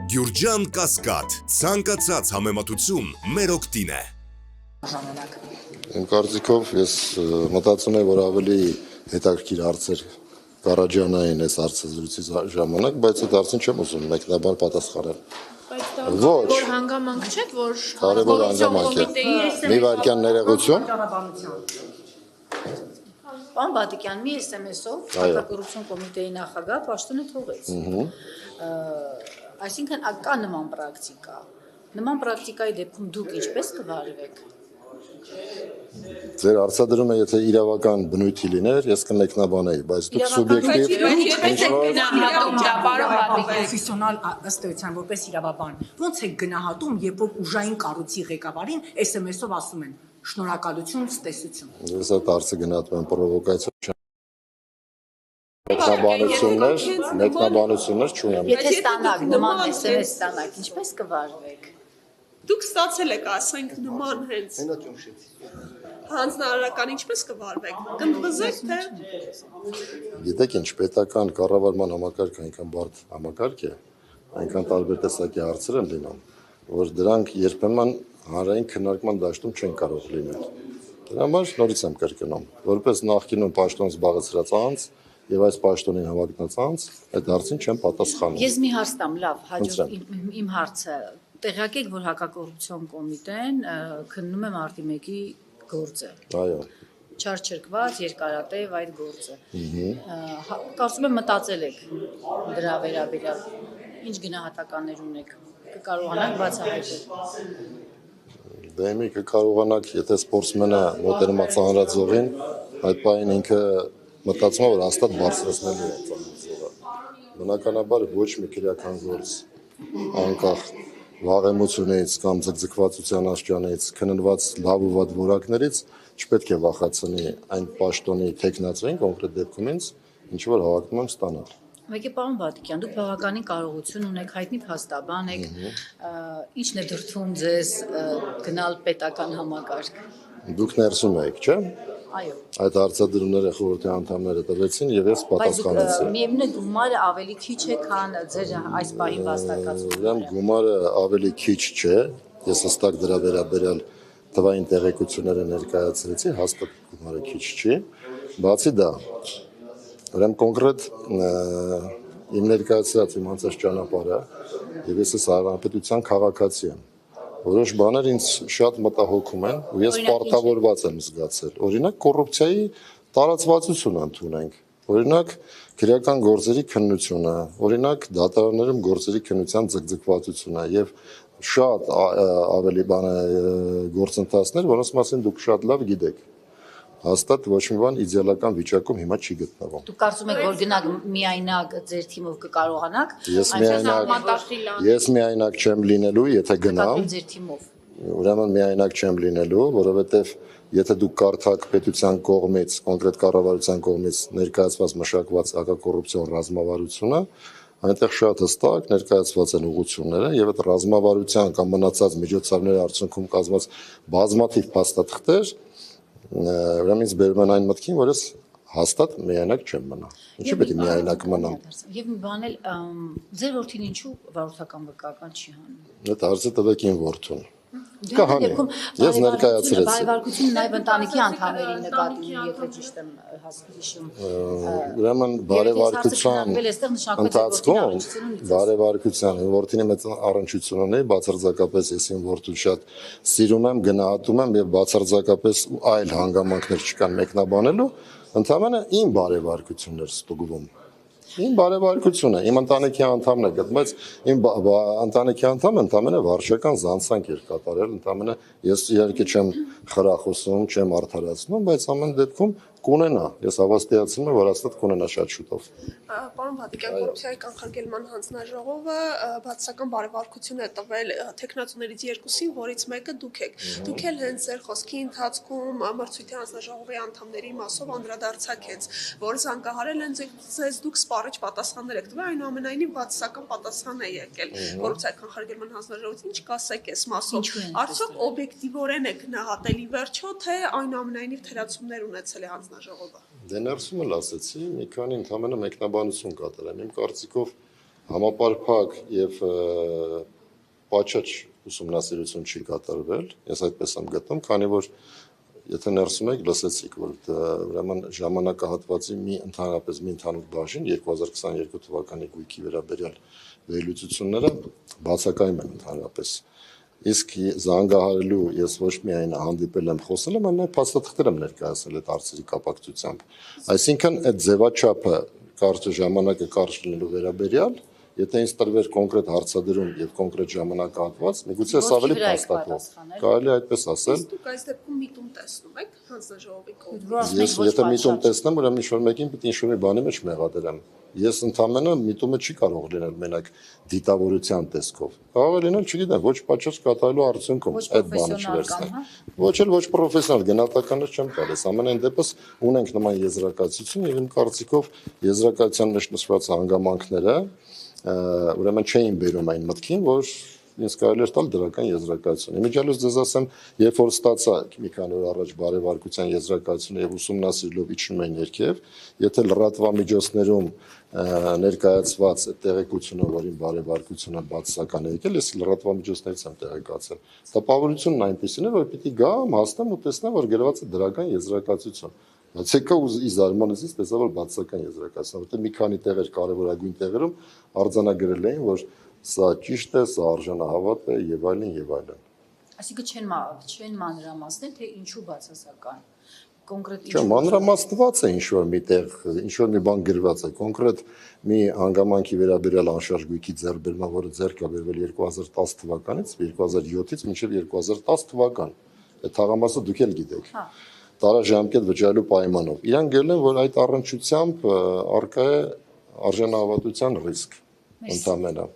Գյուրջան Կասկադ, ցանկացած համեմատություն մեր օգտին է։ Իմ կարծիքով ես մտածում եմ, որ ավելի հետաքրքիր հարցեր Կարաջանային այս հարցազրույցի ժամանակ, բայց այդ հարցին չեմ ուզում մեկնաբան պատասխանել։ Բայց դա որ հանգամանք չէ, որ Կարևոր հանգամանք է։ Մի վայրկյան ներողություն։ Պարոն Բադիկյան, մի SMS-ով Հակակոռուպցիոն կոմիտեի նախագահ պաշտոնը թողեց։ Այսինքն կա նման պրակտիկա։ Նման պրակտիկայի դեպքում դուք ինչպես կվարվեք։ Ձեր հարցադրումը եթե իրավական բնույթի լիներ, ես կմեկնաբանեի, բայց դուք սուբյեկտիվ պրոֆեսիոնալ ըստ էության որպես իրավաբան, ո՞նց եք գնահատում, երբ որ ուժային կառույցի ղեկավարին SMS-ով ասում են շնորհակալություն, ցտեսություն։ Ես այդ հարցը գնահատում եմ պրովոկացիա մեկնաբանություններ չունեմ։ Եթե ստանաք նման SMS ստանաք, ինչպես կվարվեք։ Դուք ստացել եք, ասենք, նման հենց հանձնարարական ինչպես կվարվեք, կընդվզեք, թե… Գիտեք ինչ, պետական կառավարման համակարգը այնքան բարդ համակարգ է, այնքան տարբեր տեսակի հարցեր են լինում, որ դրանք երբեմն հանրային քննարկման դաշտում չեն կարող լինել։ Դրա համար նորից եմ կրկնում, որպես նախկինում պաշտոն զբաղեցրած անձ եւ այս պաշտոնին հավակնած անձ, այդ հարցին չեմ պատասխանում։ Ես մի հարց տամ, լավ, հաջորդ իմ հարցը։ Տեղյակ եք, որ Հակակոռուպցիոն կոմիտեն քննում է մարտի 1-ի գործը։ Այո։ Չարչրկված, երկարատև այդ գործը։ Կարծում եմ մտածել եք դրա վերաբերյալ։ Ինչ գնահատականներ ունեք։ Կկարողանաք բացահայտել։ Դե մի կկարողանաք, եթե սպորտսմենը մոտենում է ծանրաձողին, այդ պահին ինքը մտածում է, որ հաստատ բարձրացնելու է ծանրաձողը։ Բնականաբար ոչ մի քրեական գործ անկախ վաղեմությունից կամ ձգձգվածության աշճանից, քննված լավ ու վատ որակներից չպետք է վախեցնի այն պաշտոնի թեկնածուին կոնկրետ դեպքում ինձ, ինչ որ հավակնում եմ ստանալ։ Մեկ է պարոն Բադիկյան, դուք բավականին կարողություն ունեք, հայտնի փաստաբան եք, ինչն է դրդում ձեզ գնալ պետական համակարգ։ Դուք ներսում եք, չէ՞։ Այո։ Այդ հարցադրումները խորհրդի անդամները տվեցին եւ ես պատասխանեցի։ Բայց միևնույն է գումարը ավելի քիչ է, քան ձեր այս պահի վաստակացումը։ Ուրեմն գումարը ավելի քիչ չէ, ես հստակ դրա վերաբերյալ թվային տեղեկությունները ներկայացրեցի, հաստատ գումարը քիչ չի։ Բացի դա, ուրեմն կոնկրետ իմ ներկայացրած իմ անցած ճանապարհը եւ ես հանրապետության քաղաքացի եմ։ Որոշ բաներ ինձ շատ մտահոգում են ու ես պարտավորված եմ զգացել։ Օրինակ կոռուպցիայի տարածվածությունը ընդունենք։ Օրինակ քրեական գործերի քննությունը, օրինակ դատարաններում գործերի քննության ձգձգվածությունը եւ շատ ավելի գործընթացներ, որոնց մասին դուք շատ լավ գիտեք։ Հաստատ ոչ մի բան իդեալական վիճակում հիմա չի գտնվում։ Դուք կարծում եք, որ գնաք միայնակ ձեր թիմով կկարողանաք։ Ես միայնակ չեմ լինելու, եթե գնամ։ Ձեր թիմով։ Ուրեմն միայնակ չեմ լինելու, որովհետև եթե դուք կարդաք պետության կողմից, կոնկրետ կառավարության կողմից ներկայացված մշակված հակակոռուպցիոն ռազմավարությունը, այնտեղ շատ հստակ ներկայացված են ուղղությունները եւ այդ ռազմավարության կամ մնացած միջոցառումների արդյունքում կազմված բազմաթիվ փաստաթղթեր ուրեմն ինձ բերում են այն մտքին, որ ես հաստատ միայնակ չեմ մնա։ Ինչու պետք է միայնակ մնամ։ Եվ մի բան էլ ձեր որդին ինչու վարորդական վկայական չի հանում։ Այդ հարցը տվեք ին որդուն։ Կհանի։ Ես ներկայացրեցի։ Բարեվարկությունը նաև ընտանիքի անդամների նկատի ունի, եթե ճիշտ եմ հիշում։ Ուրեմն բարեվարկության ընթացքում բարեվարկության որդինի մեծ առնչություն ունի, բացարձակապես ես իմ որդուն շատ սիրում եմ, գնահատում եմ եւ բացարձակապես այլ հանգամանքներ չկան մեկնաբանելու, ընդհանրապես իմ բարեվարկություններ ստուգվում։ Իմ բարեվարկությունը, իմ ընտանիքի անդամն է գտ, բայց իմ ընտանիքի անդամը ընդամենը վարչական զանցանք էր կատարել, ընդամենը ես իհարկե չեմ խրախուսում, չեմ արդարացնում, բայց ամեն դեպքում կունենա, ես հավաստիացնում եմ, որ հաստատ կունենա շատ շուտով։ Պարոն Բադիկյան, կոռուպցիայի կանխարգելման հանձնաժողովը բացասական բարեվարկություն է տվել թեկնածուներից երկուսին, որից մեկը դուք եք։ Դուք էլ հենց ձեր խոսքի ընթացքում մրցույթի հանձնաժողովի անդամների մասով անդրադարձակեց, որ զանգահարել են ձեզ դուք սպառիչ պատասխաններ եք տվել, այնուամենայնիվ բացասական պատասխան է եկել կոռուպցիայի կանխարգելման հանձնաժողովից, ինչ կասեք այս մասով։ Արդյոք օբյեկտիվորեն է գնահատել ի վերջո, թե այնուամենայնիվ թերացումներ ունեցել է հանձնաժողովը։ Դե ներսում էլ ասեցի, մի քանի ընդհանրապես մեկնաբանություն կատարեմ։ Իմ կարծիքով Համապարփակ եւ պատշաճ ուսումնասիրություն չի կատարվել, ես այդպես եմ գտնում, քանի որ եթե ներսում եք լսեցիք, որ ուրեմն ժամանակահատվածի ընդհանրապես մի ընդհանուր բաժին 2022 թվականի գույքի վերաբերյալ վերլուծությունները բացակայում են ընդհանրապես։ Իսկ զանգահարելու ես ոչ միայն հանդիպել եմ, խոսել եմ, այլ նաև փաստաթղթեր եմ ներկայացնել այդ հարցերի կապակցությամբ։ Այսինքն այդ ձևաչափը կարճ ժամանակը կարճ լինելու վերաբերյալ, եթե ինձ տրվեր կոնկրետ հարցադրում եւ կոնկրետ ժամանակահատված, միգուցե սա ավելի փաստաթղթ։ Կարելի է այդպես ասել։ Իսկ դուք այս դեպքում միտում տեսնում եք հանձնաժողովի Ես եթե միտում տեսնեմ, ուրեմն ինչ-որ մեկին պիտի ինչ-որ մի բանի մեջ մեղադրեմ։ Ես ընդհանրապես միտումը չի կարող լինել մենակ դիտավորության տեսքով։ Կարող է լինել, չգիտեմ, ոչ պատշաճ կատարելու արդյունքում այդ բանը չվերցնել։ Ոչ էլ ոչ պրոֆեսիոնալ գնահատականներ չեմ տալիս։ Ամենայն դեպս ունենք նման եզրակացություն եւ իմ կարծիքով եզրակացության մեջ նշված հանգամանքները ուրեմն չէին բերում այն մտքին, որ ինձ կարելի էր տալ դրական եզրակացություն։ Իմիջիալոց ձեզ ասեմ, երբ որ ստացա մի քանի օր առաջ բարեվարկության եզրակացությունը եւ ուսումնասիրելով իջնում են երկև, եթե լրատվամիջոցներում ներկայացված տեղեկությունը, որին բարեվարկությունը բացասական է եկել, ես լրատվամիջոցներից եմ տեղեկացել։ Տպավորությունն այնպեսին է, որ պիտի գամ, հասնեմ ու տեսնեմ, որ գրված է դրական եզրակացություն։ Բայց եկա ու զարմանեցի, տեսա, որ բացասական եզրակացություն, որտեղ մի քանի տեղեր կարևորագույն տեղերում արձանագրել էին, որ սա ճիշտ է, սա արժանահավատ է եւ այլն եւ այլն։ Այսինքն չեն մանրամասնել, թե ինչու բացասական։ Կոնկրետ Չէ, մանրամասնված է ինչ-որ մի տեղ, ինչ-որ մի բան գրված է, կոնկրետ մի հանգամանքի վերաբերյալ անշարժ գույքի ձեռքբերման, որը ձեռք է բերվել 2010 թվականից, 2007-ից մինչև 2010 թվական։ Այդ թաղամասը դուք էլ գիտեք։ Տարաժամկետ վճարելու պայմանով։ Իրանք գրել են, որ այդ առնչությամբ արկա է արժանահավատության ռիսկ ընդամենը։